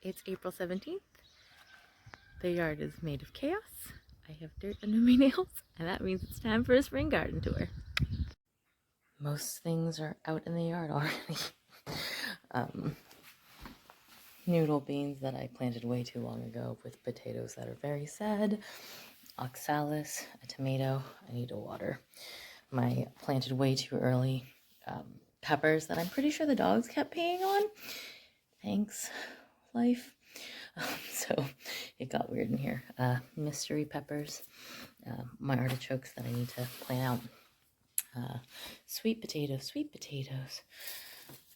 It's April 17th. The yard is made of chaos. I have dirt under my nails, and that means it's time for a spring garden tour. Most things are out in the yard already. Noodle beans that I planted way too long ago with potatoes that are very sad. Oxalis, a tomato. I need to water. My planted way too early peppers that I'm pretty sure the dogs kept peeing on. Thanks, life. So it got weird in here. Mystery peppers, my artichokes that I need to plant out. Sweet potatoes.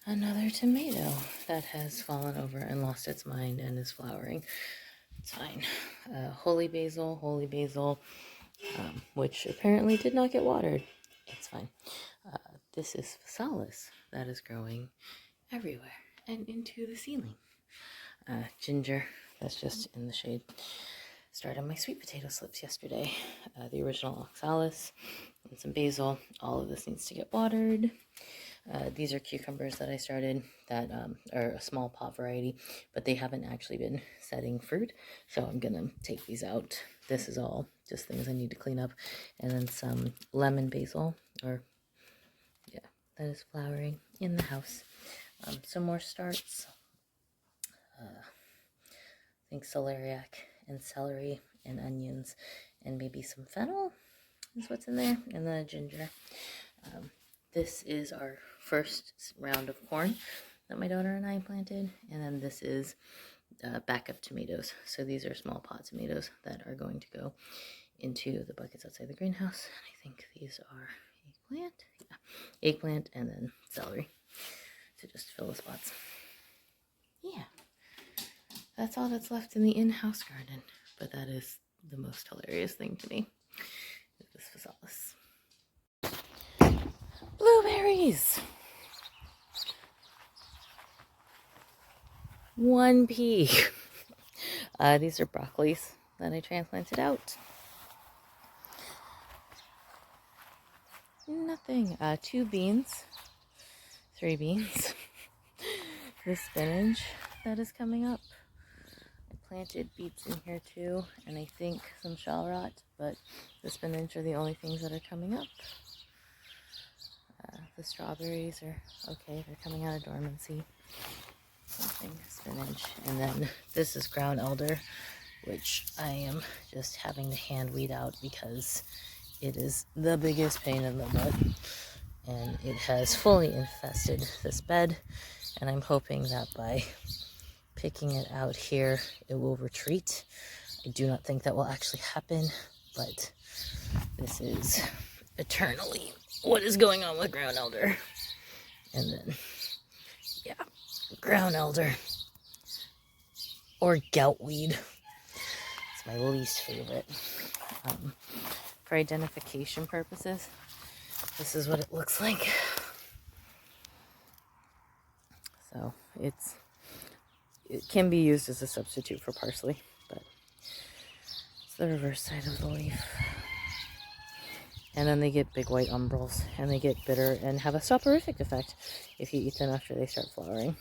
Another tomato that has fallen over and lost its mind and is flowering. It's fine. Holy basil, which apparently did not get watered. It's fine. This is phasalis that is growing everywhere and into the ceiling. Ginger, that's just in the shade. Started my sweet potato slips yesterday. The original oxalis and some basil. All of this needs to get watered. These are cucumbers that I started that are a small pot variety, but they haven't actually been setting fruit. So I'm going to take these out. This is all just things I need to clean up. And then some lemon basil, or yeah, that is flowering in the house. Some more starts. I think celeriac and celery and onions and maybe some fennel is what's in there, and then ginger. This is our first round of corn that my daughter and I planted, and then this is backup tomatoes. So these are small pot tomatoes that are going to go into the buckets outside the greenhouse. And I think these are eggplant and then celery to just fill the spots. Yeah. That's all that's left in the in-house garden, but that is the most hilarious thing to me, is this phasalis. Blueberries! 1 pea. These are broccolis that I transplanted out. Nothing. 2 beans. 3 beans. The spinach that is coming up. Planted beets in here too, and I think some shallot, but the spinach are the only things that are coming up. The strawberries are okay, they're coming out of dormancy. Something spinach, and then this is ground elder, which I am just having to hand weed out because it is the biggest pain in the butt, and it has fully infested this bed, and I'm hoping that by picking it out here, it will retreat. I do not think that will actually happen, but this is eternally what is going on with ground elder. And then, yeah, ground elder or goutweed. It's my least favorite. For identification purposes, this is what it looks like. So it can be used as a substitute for parsley, but it's the reverse side of the leaf. And then they get big white umbels, and they get bitter and have a soporific effect if you eat them after they start flowering.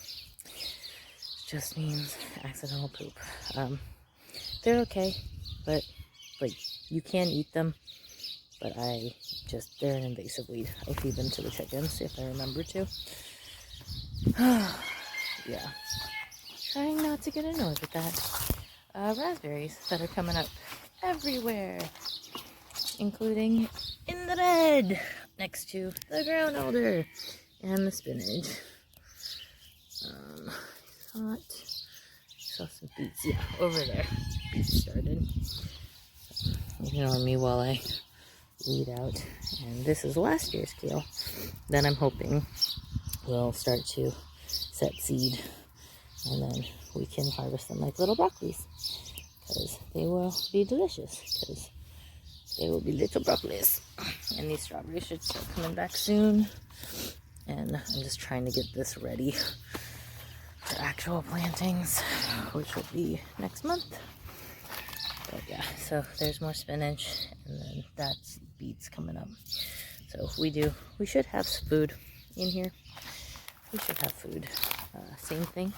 It just means accidental poop. They're okay, but like you can eat them, but they're an invasive weed. I feed them to the chickens if I remember to. Yeah. Trying not to get annoyed with that. Raspberries that are coming up everywhere, including in the bed next to the ground elder and the spinach. Saw some beets, yeah, over there. Beets started. Ignore me while I weed out. And this is last year's kale. Then I'm hoping will start to set seed, and then we can harvest them like little broccolis, because they will be delicious, because they will be little broccolis. And these strawberries should start coming back soon, and I'm just trying to get this ready for actual plantings, which will be next month. But yeah, so there's more spinach, and then that's beets coming up. So we should have food in here. We should have food. Same thing.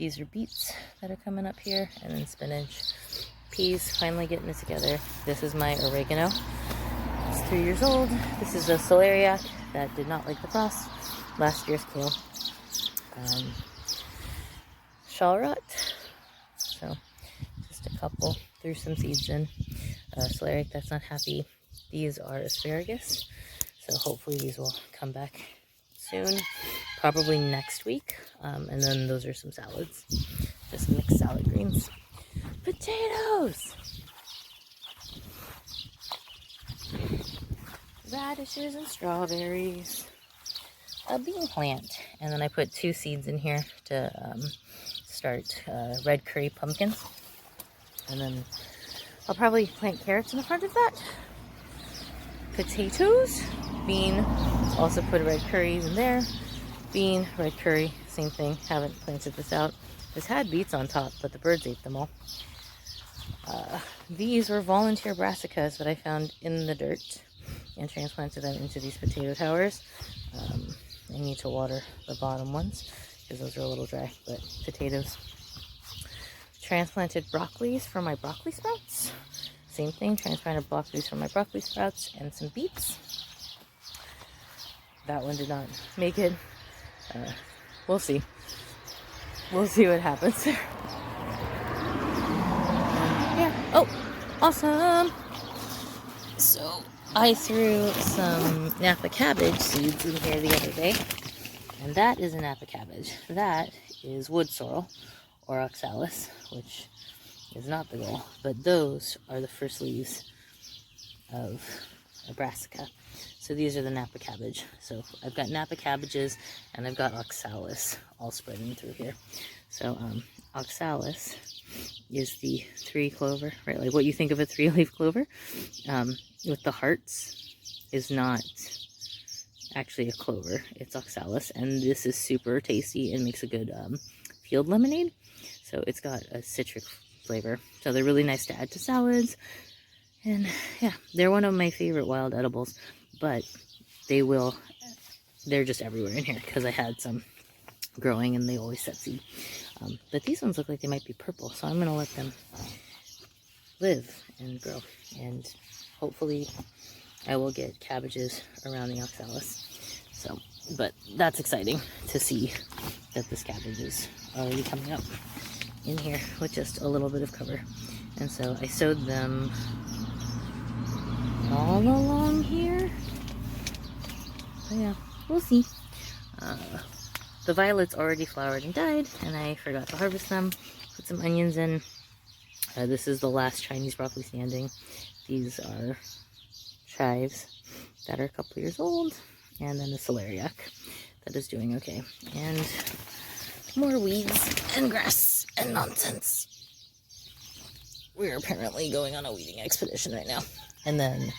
These are beets that are coming up here, and then spinach. Peas, finally getting it together. This is my oregano. It's 3 years old. This is a celeriac that did not like the frost. Last year's kale. Shallrot. So just a couple. Threw some seeds in. Celeriac that's not happy. These are asparagus. So hopefully these will come back soon. Probably next week. And then those are some salads. Just mixed salad greens. Potatoes! Radishes and strawberries. A bean plant. And then I put 2 seeds in here to start red curry pumpkins. And then I'll probably plant carrots in the front of that. Potatoes. Bean. Also put red curries in there. Bean, red curry, same thing. Haven't planted this out. This had beets on top, but the birds ate them all. These were volunteer brassicas that I found in the dirt and transplanted them into these potato towers. I need to water the bottom ones because those are a little dry, but potatoes. Transplanted broccolis for my broccoli sprouts. Same thing, transplanted broccolis for my broccoli sprouts, and some beets. That one did not make it. We'll see. We'll see what happens there. Yeah. Oh, awesome. So I threw some Napa cabbage seeds in here the other day. And that is a Napa cabbage. That is wood sorrel or oxalis, which is not the goal. But those are the first leaves of a brassica. So these are the Napa cabbage. So I've got Napa cabbages and I've got oxalis all spreading through here. So oxalis is the 3 clover, right? Like what you think of a 3-leaf clover with the hearts is not actually a clover. It's oxalis, and this is super tasty and makes a good field lemonade. So it's got a citric flavor. So they're really nice to add to salads. And yeah, they're one of my favorite wild edibles, but they're just everywhere in here because I had some growing and they always set seed. But these ones look like they might be purple, so I'm going to let them live and grow. And hopefully I will get cabbages around the oxalis. So, but that's exciting to see that this cabbage is already coming up in here with just a little bit of cover. And so I sowed them all along here. So yeah, we'll see. The violets already flowered and died, and I forgot to harvest them. Put some onions in. This is the last Chinese broccoli standing. These are chives that are a couple years old, and then a celeriac that is doing okay. And more weeds and grass and nonsense. We're apparently going on a weeding expedition right now. And then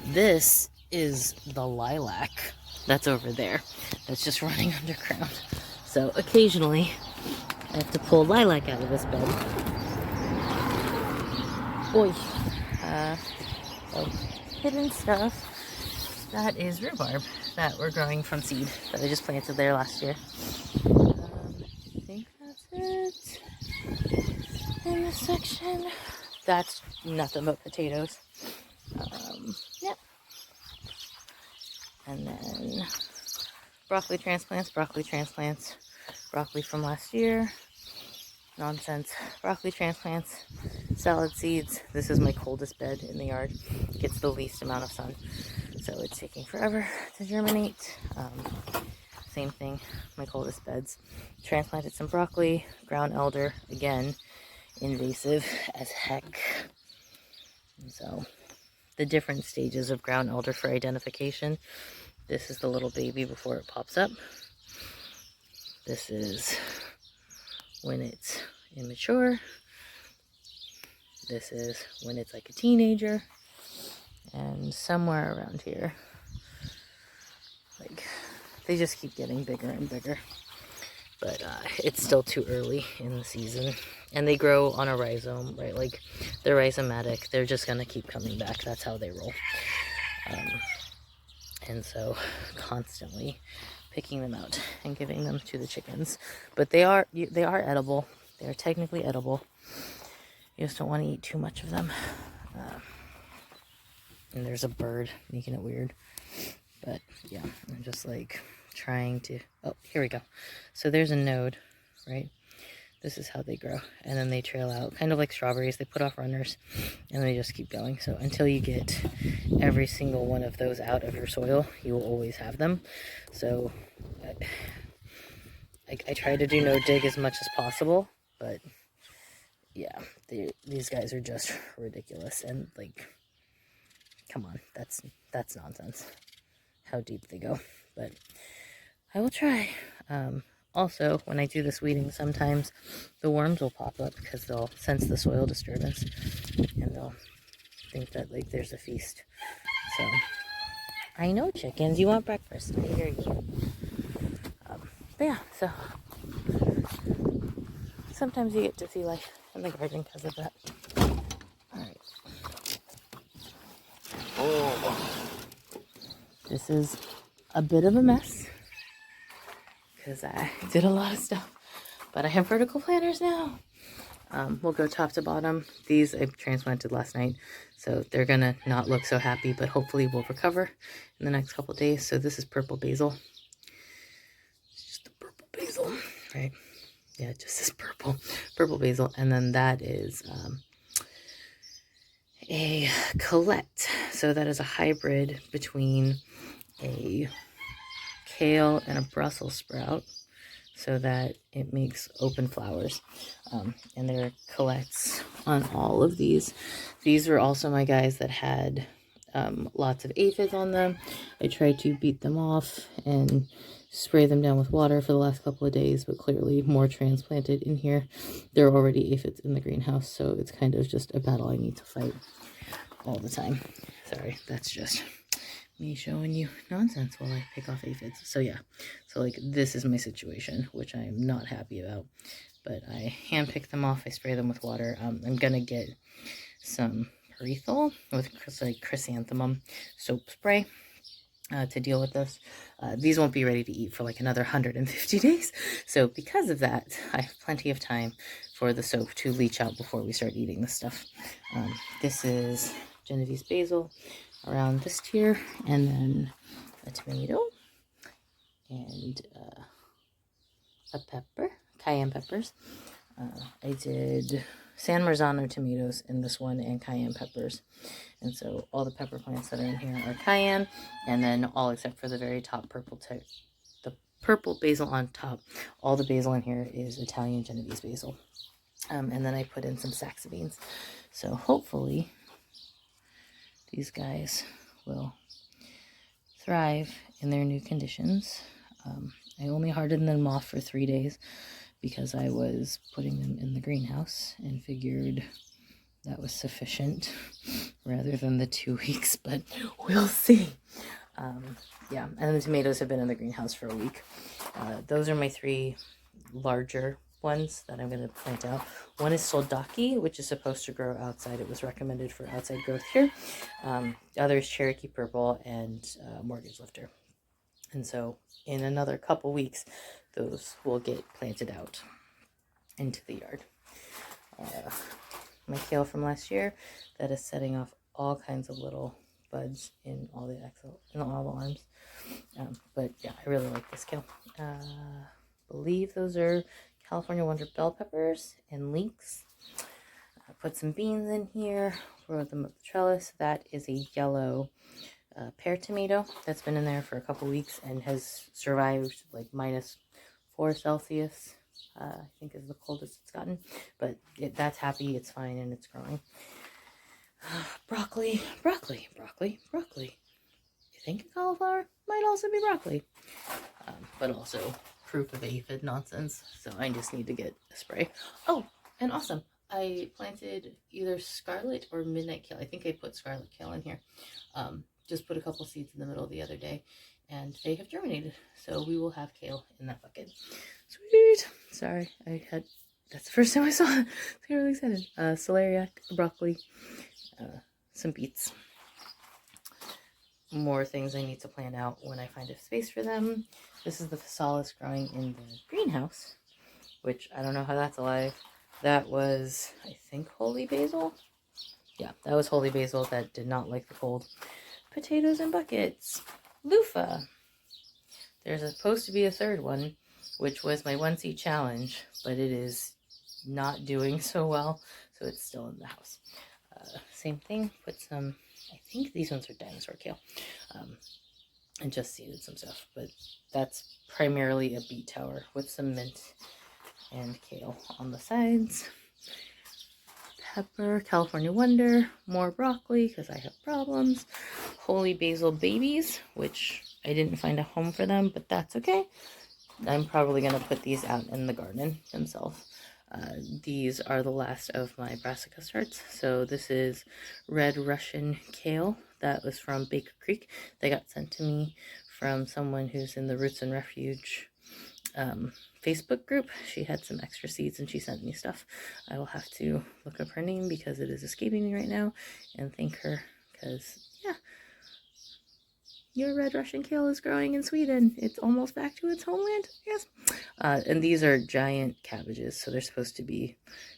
this is the lilac that's over there. That's just running underground. So occasionally I have to pull lilac out of this bed. Oi. So hidden stuff. That is rhubarb that we're growing from seed that I just planted there last year. I think that's it in this section. That's nothing but potatoes. Yep. And then broccoli transplants, broccoli from last year, nonsense, broccoli transplants, salad seeds. This is my coldest bed in the yard. Gets the least amount of sun, so it's taking forever to germinate. Same thing, my coldest beds. Transplanted some broccoli, ground elder, again, invasive as heck. And so the different stages of ground elder for identification. This is the little baby before it pops up. This is when it's immature. This is when it's like a teenager. And somewhere around here, like, they just keep getting bigger and bigger. But it's still too early in the season. And they grow on a rhizome, right? Like, they're rhizomatic. They're just going to keep coming back. That's how they roll. And so, constantly picking them out and giving them to the chickens. But they are edible. They are technically edible. You just don't want to eat too much of them. And there's a bird making it weird. But yeah, I'm just like trying to, oh, here we go. So there's a node, right? This is how they grow. And then they trail out, kind of like strawberries. They put off runners and they just keep going. So until you get every single one of those out of your soil, you will always have them. So I try to do no dig as much as possible, but yeah, these guys are just ridiculous. And like, come on, that's nonsense how deep they go. But I will try. Also, when I do this weeding, sometimes the worms will pop up because they'll sense the soil disturbance and they'll think that like there's a feast. So I know, chickens, you want breakfast. I hear you. But yeah, so sometimes you get to see life in the garden because of that. Alright. Oh, this is a bit of a mess because I did a lot of stuff, but I have vertical planters now. We'll go top to bottom. These I transplanted last night, so they're gonna not look so happy, but hopefully we'll recover in the next couple of days. So this is purple basil. It's just the purple basil, right? Yeah, it just is purple basil. And then that is a Colette. So that is a hybrid between a kale and a Brussels sprout, so that it makes open flowers. And there are colettes on all of these. These were also my guys that had lots of aphids on them. I tried to beat them off and spray them down with water for the last couple of days, but clearly more transplanted in here. There are already aphids in the greenhouse, so it's kind of just a battle I need to fight all the time. Sorry, that's just me showing you nonsense while I pick off aphids. So yeah, so like this is my situation, which I am not happy about, but I hand pick them off. I spray them with water. I'm gonna get some perethal with like chrysanthemum soap spray to deal with this. These won't be ready to eat for like another 150 days. So because of that, I have plenty of time for the soap to leach out before we start eating this stuff. This is Genovese basil around this tier, and then a tomato and a pepper, cayenne peppers. I did San Marzano tomatoes in this one and cayenne peppers, and so all the pepper plants that are in here are cayenne, and then all except for the very top the purple basil on top, all the basil in here is Italian Genovese basil. And then I put in some saxa beans, so hopefully these guys will thrive in their new conditions. I only hardened them off for 3 days because I was putting them in the greenhouse and figured that was sufficient rather than the 2 weeks, but we'll see. Yeah, and the tomatoes have been in the greenhouse for a week. Those are my 3 larger ones that I'm going to plant out. One is soldaki, which is supposed to grow outside. It was recommended for outside growth here. The other is Cherokee Purple and Mortgage Lifter. And so in another couple weeks, those will get planted out into the yard. My kale from last year, that is setting off all kinds of little buds in all the arms. But yeah, I really like this kale. Believe those are California Wonder bell peppers and leeks. I put some beans in here, rolled them up the trellis. That is a yellow pear tomato that's been in there for a couple weeks and has survived like -4 Celsius. I think is the coldest it's gotten, but that's happy, it's fine, and it's growing. Broccoli. You think cauliflower might also be broccoli, but also proof of aphid nonsense, so I just need to get a spray. Oh, and awesome, I planted either scarlet or midnight kale. I think I put scarlet kale in here. Just put a couple seeds in the middle the other day, and they have germinated, so we will have kale in that bucket. Sweet. Sorry, that's the first time I saw it. I got really excited. Celeriac, broccoli, some beets, more things I need to plan out when I find a space for them. This is the phasalis growing in the greenhouse, which I don't know how that's alive. That was, I think, holy basil. Yeah, that was holy basil that did not like the cold. Potatoes in buckets. Loofah. There's supposed to be a third one, which was my 1C challenge, but it is not doing so well, so it's still in the house. Same thing, put some, I think these ones are dinosaur kale, and just seeded some stuff, but that's primarily a beet tower with some mint and kale on the sides. Pepper, California Wonder, more broccoli because I have problems. Holy basil babies, which I didn't find a home for them, but that's okay. I'm probably going to put these out in the garden themselves. These are the last of my brassica starts. So this is red Russian kale that was from Baker Creek. They got sent to me from someone who's in the Roots and Refuge Facebook group. She had some extra seeds and she sent me stuff. I will have to look up her name because it is escaping me right now, and thank her because, yeah, your red Russian kale is growing in Sweden. It's almost back to its homeland, yes. And these are giant cabbages, so they're supposed to be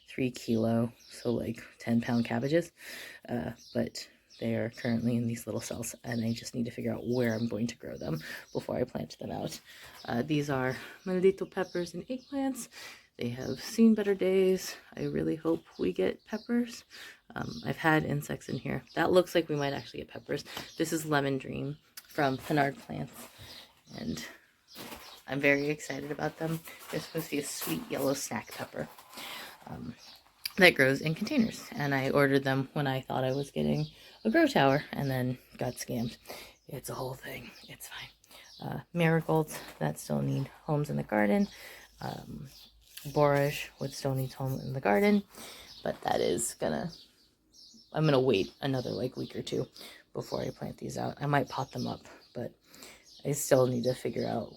3 kilo, so like 10-pound cabbages. But they are currently in these little cells, and I just need to figure out where I'm going to grow them before I plant them out. These are maldito peppers and eggplants. They have seen better days. I really hope we get peppers. I've had insects in here. That looks like we might actually get peppers. This is Lemon Dream from Pinard Plants, and I'm very excited about them. They're supposed to be a sweet yellow snack pepper that grows in containers, and I ordered them when I thought I was getting a grow tower and then got scammed. It's a whole thing. It's fine. Marigolds that still need homes in the garden. Borage would still need home in the garden, but that is I'm gonna wait another week or two before I plant these out. I might pot them up, but I still need to figure out.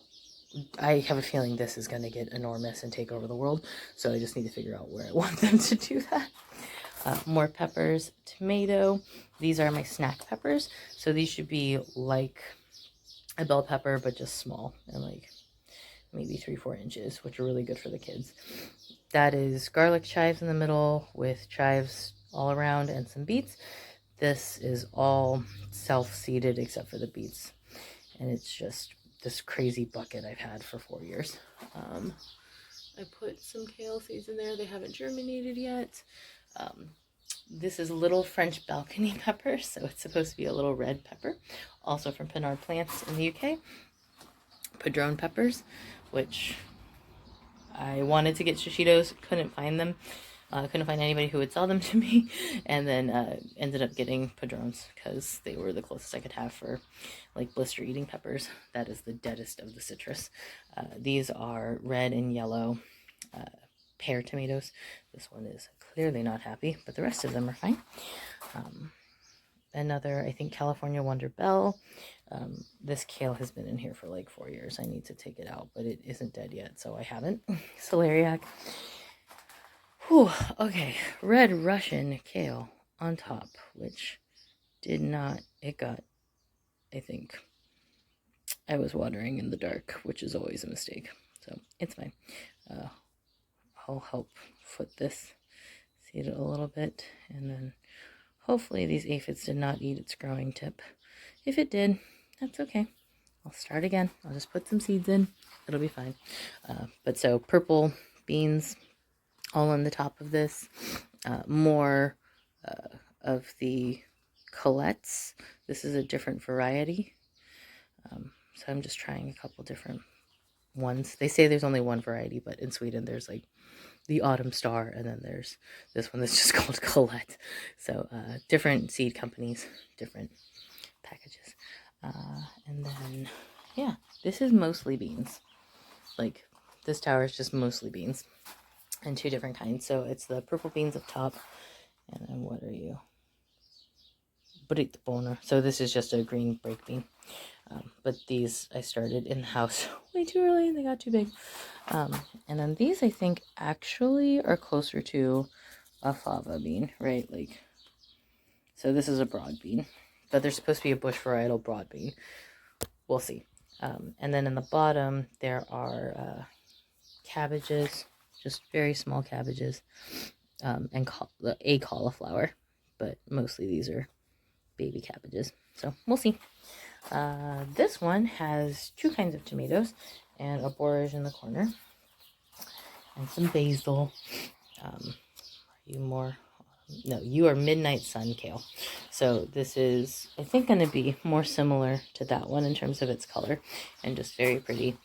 I have a feeling this is going to get enormous and take over the world, so I just need to figure out where I want them to do that. More peppers, tomato. These are my snack peppers, so these should be like a bell pepper, but just small and like maybe 3-4 inches, which are really good for the kids. That is garlic chives in the middle with chives all around and some beets. This is all self-seeded except for the beets, and it's just this crazy bucket I've had for 4 years. I put some kale seeds in there. They haven't germinated yet. This is little French balcony pepper, so it's supposed to be a little red pepper, also from Pinard Plants in the UK. Padron peppers, which I wanted to get shishitos, couldn't find them. Couldn't find anybody who would sell them to me, and then ended up getting padrones because they were the closest I could have for like blister eating peppers. That is the deadest of the citrus. These are red and yellow pear tomatoes. This one is clearly not happy, but the rest of them are fine. Another, I think, California Wonder Bell. This kale has been in here for like 4 years. I need to take it out, but it isn't dead yet, so I haven't. Celeriac. Whew, okay, red Russian kale on top, which did not, it got, I think, I was watering in the dark, which is always a mistake, so it's fine. I'll help foot this, seed it a little bit, and then hopefully these aphids did not eat its growing tip. If it did, that's okay. I'll start again. I'll just put some seeds in. It'll be fine. But so purple beans all on the top of this. More of the colettes. This is a different variety. So I'm just trying a couple different ones. They say there's only one variety, but in Sweden there's like the Autumn Star, and then there's this one that's just called Colette. So different seed companies, different packages. And then, yeah, this is mostly beans. Like, this tower is just mostly beans. And 2 different kinds. So it's the purple beans up top. And then what are you? Britboner. So this is just a green break bean. But these I started in the house way too early and they got too big. And then these I think actually are closer to a fava bean, right? Like, so this is a broad bean. but there's supposed to be a bush varietal broad bean. We'll see. And then in the bottom, there are cabbages, just very small cabbages, and a cauliflower, but mostly these are baby cabbages. So we'll see. This one has 2 kinds of tomatoes and a borage in the corner and some basil. You are Midnight Sun kale. So this is, I think, going to be more similar to that one in terms of its color and just very pretty.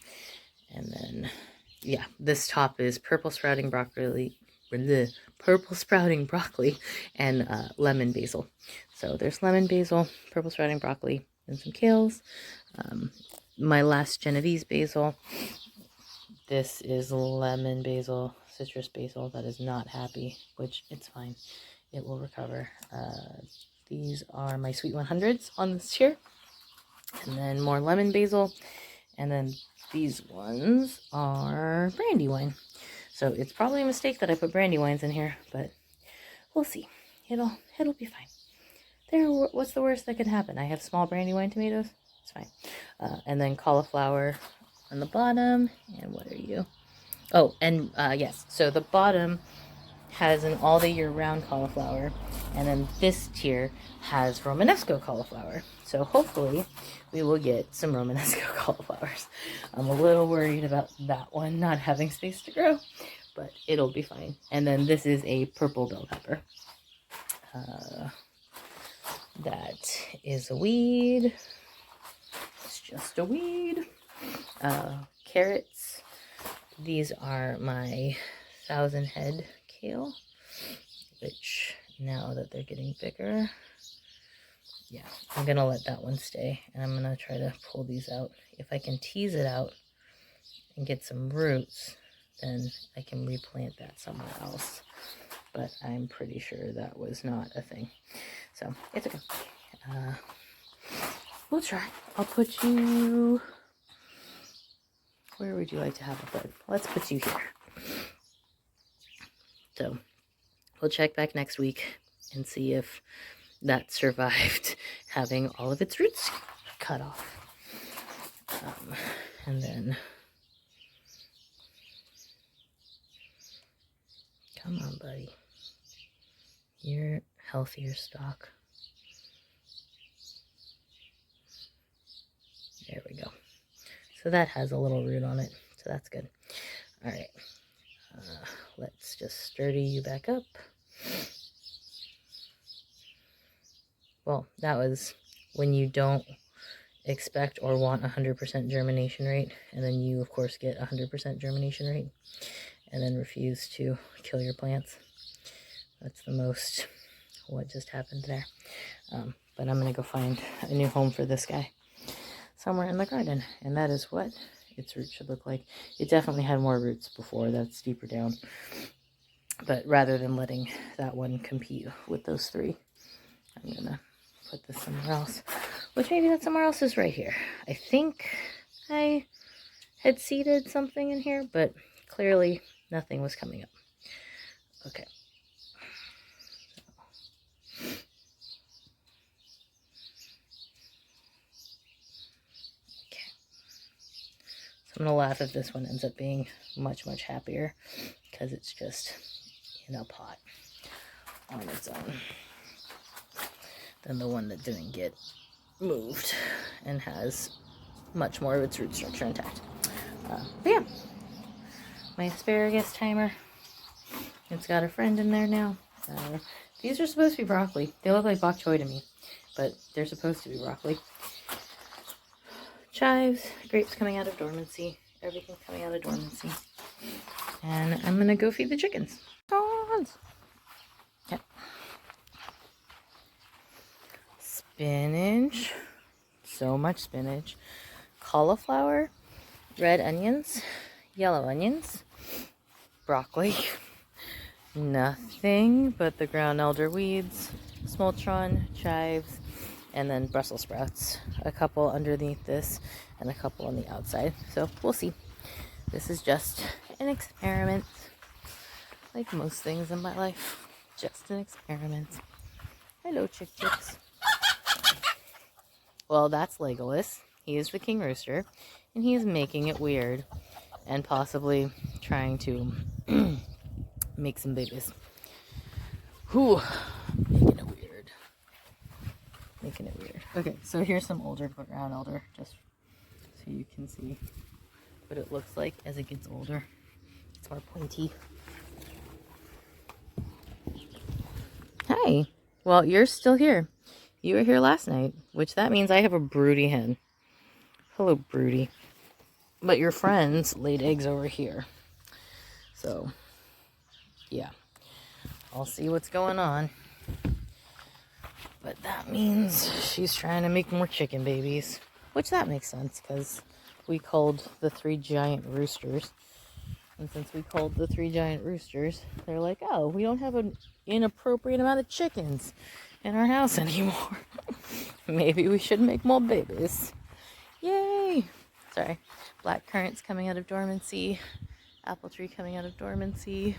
And then, yeah, this top is purple sprouting broccoli and lemon basil. So there's lemon basil, purple sprouting broccoli, and some kales. My last Genovese basil. This is lemon basil, citrus basil that is not happy, which it's fine. It will recover. These are my Sweet 100s on this tier. And then more lemon basil. And then these ones are Brandywine. So it's probably a mistake that I put Brandywines in here, but we'll see. It'll be fine. What's the worst that could happen? I have small Brandywine tomatoes. It's fine. And then cauliflower on the bottom. And what are you? Oh, and yes. So the bottom has an all the year round cauliflower, and then this tier has Romanesco cauliflower. So hopefully we will get some Romanesco cauliflowers. I'm a little worried about that one not having space to grow, but it'll be fine. And then this is a purple bell pepper. That is a weed. It's just a weed. Carrots. These are my 1,000 head kale, which now that they're getting bigger, yeah, I'm gonna let that one stay, and I'm gonna try to pull these out. If I can tease it out and get some roots, then I can replant that somewhere else, but I'm pretty sure that was not a thing, so it's okay. We'll try. I'll put you, where would you like to have a bud? Let's put you here. So we'll check back next week and see if that survived having all of its roots cut off. And then, come on, buddy. You're healthier stock. There we go. So that has a little root on it, so that's good. All right. Let's just sturdy you back up. Well, that was when you don't expect or want 100% germination rate, and then you, of course, get 100% germination rate, and then refuse to kill your plants. That's the most what just happened there. But I'm going to go find a new home for this guy somewhere in the garden, and that is what its roots should look like. It definitely had more roots before. That's deeper down. But rather than letting that one compete with those 3, I'm going to put this somewhere else. Which maybe that somewhere else is right here. I think I had seeded something in here, but clearly nothing was coming up. Okay. I'm going to laugh if this one ends up being much, much happier, because it's just in a pot on its own than the one that didn't get moved and has much more of its root structure intact. But yeah, my asparagus timer. It's got a friend in there now. These are supposed to be broccoli. They look like bok choy to me, but they're supposed to be broccoli. Chives, grapes coming out of dormancy, everything coming out of dormancy. And I'm going to go feed the chickens. Yep. Spinach, so much spinach. Cauliflower, red onions, yellow onions, broccoli, nothing but the ground elder weeds, smoltron, chives, and then Brussels sprouts. A couple underneath this and a couple on the outside. So we'll see. This is just an experiment. Like most things in my life. Just an experiment. Hello, chicks. Well, that's Legolas. He is the king rooster, and he is making it weird and possibly trying to make some babies. Whew, making it weird. Making it weird. Okay, so here's some older ground elder, just so you can see what it looks like as it gets older. It's more pointy. Hi. Well, you're still here. You were here last night, which that means I have a broody hen. Hello, broody. But your friends laid eggs over here. So, yeah. I'll see what's going on. But that means she's trying to make more chicken babies. Which that makes sense, because we culled the 3 giant roosters. And since we culled the 3 giant roosters, they're like, oh, we don't have an inappropriate amount of chickens in our house anymore. Maybe we should make more babies. Yay! Sorry. Black currants coming out of dormancy. Apple tree coming out of dormancy.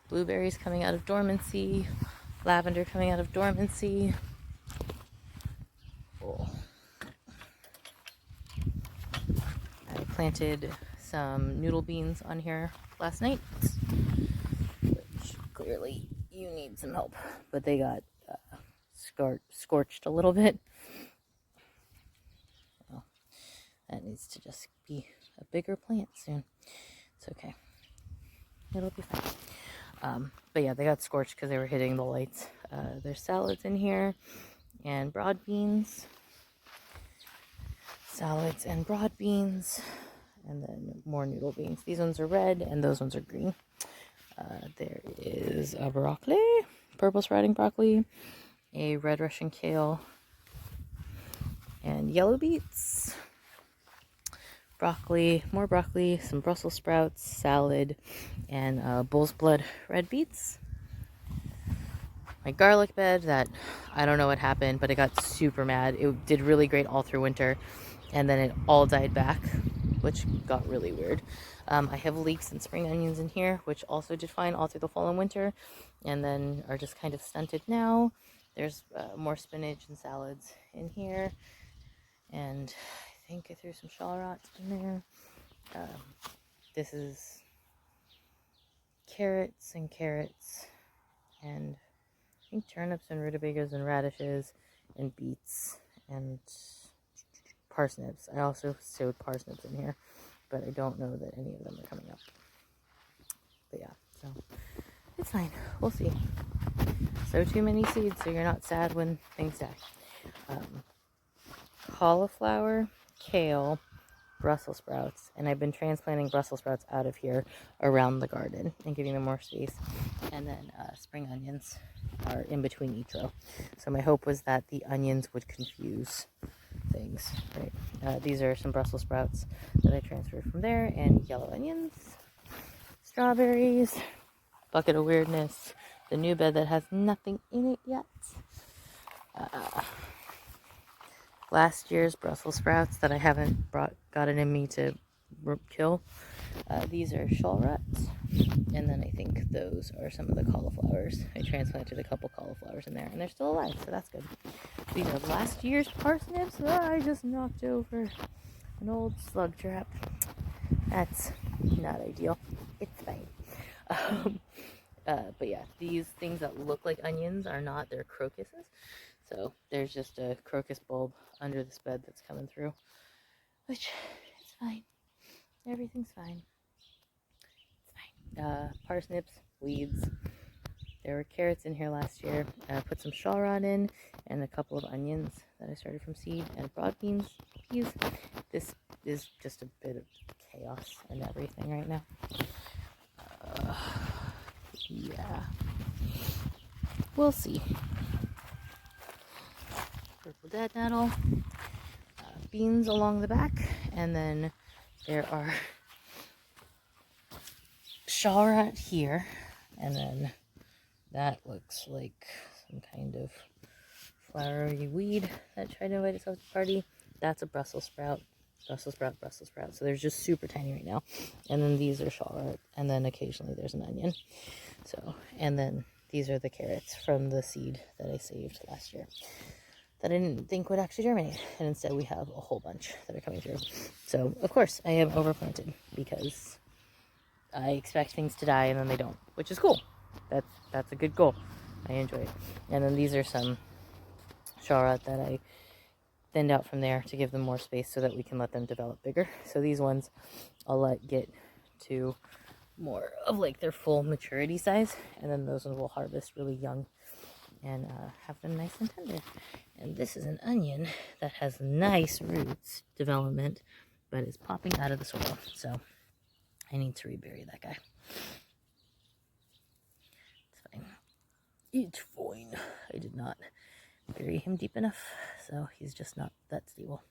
Blueberries coming out of dormancy. Lavender coming out of dormancy. Oh. I planted some noodle beans on here last night, which clearly you need some help, but they got scorched a little bit. Well, that needs to just be a bigger plant soon. It's okay. It'll be fine. But yeah, they got scorched because they were hitting the lights. There's salads in here and broad beans. Salads and broad beans. And then more noodle beans. These ones are red and those ones are green. There is a broccoli, purple sprouting broccoli, a red Russian kale, and yellow beets. Broccoli, more broccoli, some Brussels sprouts, salad, and bull's blood red beets. My garlic bed that I don't know what happened, but it got super mad. It did really great all through winter, and then it all died back, which got really weird. I have leeks and spring onions in here, which also did fine all through the fall and winter, and then are just kind of stunted now. There's more spinach and salads in here, and I think I threw some shallots in there. This is carrots, and I think turnips and rutabagas and radishes and beets and parsnips. I also sowed parsnips in here, but I don't know that any of them are coming up. But yeah, so it's fine. We'll see. Sow too many seeds so you're not sad when things die. Cauliflower, kale, Brussels sprouts, and I've been transplanting Brussels sprouts out of here around the garden and giving them more space. And then spring onions are in between each row. So my hope was that the onions would confuse things, right? These are some Brussels sprouts that I transferred from there, and yellow onions, strawberries, bucket of weirdness, the new bed that has nothing in it yet. Last year's Brussels sprouts that I haven't gotten in me to kill. These are shallots, and then I think those are some of the cauliflowers. I transplanted a couple cauliflowers in there, and they're still alive, so that's good. These are last year's parsnips. I just knocked over an old slug trap. That's not ideal. It's fine. But yeah, these things that look like onions are not. They're crocuses. So there's just a crocus bulb under this bed that's coming through, which it's fine. Everything's fine. It's fine. Parsnips, weeds. There were carrots in here last year. I put some shallot in and a couple of onions that I started from seed, and broad beans, peas. This is just a bit of chaos and everything right now. Yeah. We'll see. Purple dead nettle, beans along the back, and then there are shallot here, and then that looks like some kind of flowery weed that tried to invite itself to the party. That's a Brussels sprout. So they're just super tiny right now. And then these are shallot, and then occasionally there's an onion. So, and then these are the carrots from the seed that I saved last year that I didn't think would actually germinate. And instead we have a whole bunch that are coming through. So, of course, I have overplanted because I expect things to die and then they don't, which is cool. That's a good goal. I enjoy it. And then these are some Charlotte that I thinned out from there to give them more space so that we can let them develop bigger. So these ones I'll let get to more of like their full maturity size, and then those ones will harvest really young and have them nice and tender. And this is an onion that has nice roots development, but is popping out of the soil. So I need to rebury that guy. It's fine. It's fine. I did not bury him deep enough, so he's just not that stable.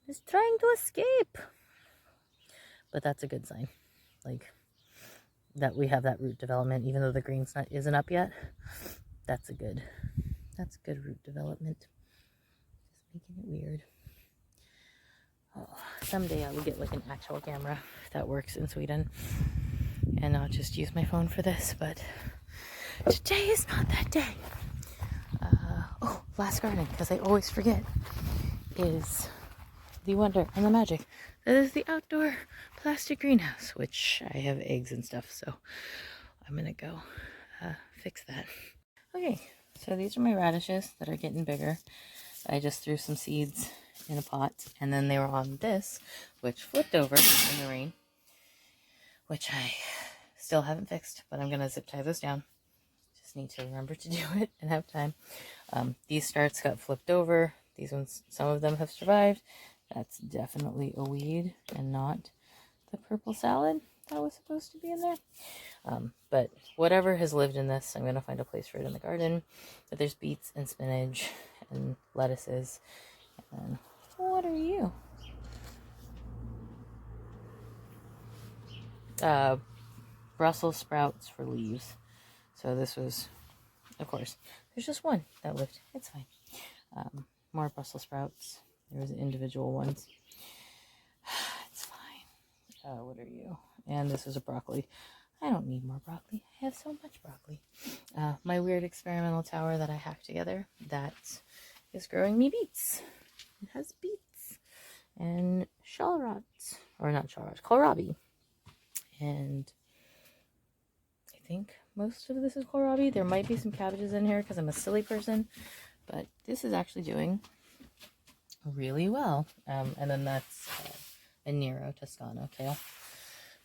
He's trying to escape. But that's a good sign. Like, that we have that root development, even though the green's isn't up yet. That's good root development. Just making it weird. Oh, someday I will get like an actual camera that works in Sweden and not just use my phone for this, but today is not that day. Oh, last garden, because I always forget, is the wonder and the magic. That is the outdoor plastic greenhouse, which I have eggs and stuff, so I'm gonna go fix that. Okay, so these are my radishes that are getting bigger. I just threw some seeds in a pot, and then they were on this, which flipped over in the rain, which I still haven't fixed, but I'm gonna zip tie those down. Just need to remember to do it and have time. These starts got flipped over. These ones, some of them have survived. That's definitely a weed and not the purple salad that was supposed to be in there. But whatever has lived in this, I'm going to find a place for it in the garden. But there's beets and spinach and lettuces. And what are you? Brussels sprouts for leaves. So this was, of course, there's just one that lived. It's fine. More Brussels sprouts. There was individual ones. It's fine. What are you? And this is a broccoli. I don't need more broccoli. I have so much broccoli. My weird experimental tower that I hacked together, that is growing me beets. It has beets and shallot, or not shallot, kohlrabi. And I think most of this is kohlrabi. There might be some cabbages in here because I'm a silly person, but this is actually doing really well. And then that's a Nero Toscano kale.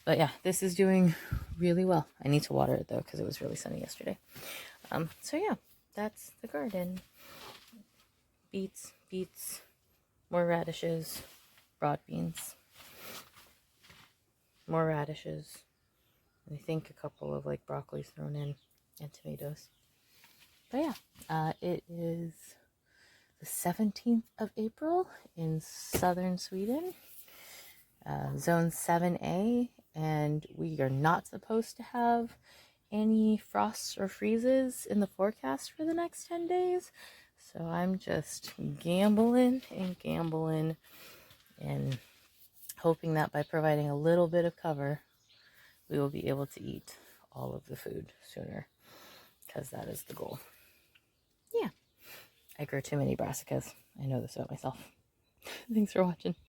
But yeah, this is doing really well. I need to water it though because it was really sunny yesterday. So yeah, that's the garden. Beets, more radishes, broad beans, more radishes. I think a couple of like broccolis thrown in and tomatoes. But yeah, it is the 17th of April in southern Sweden, zone 7A, and we are not supposed to have any frosts or freezes in the forecast for the next 10 days. So I'm just gambling and hoping that by providing a little bit of cover, we will be able to eat all of the food sooner, because that is the goal. Yeah, I grow too many brassicas. I know this about myself. Thanks for watching.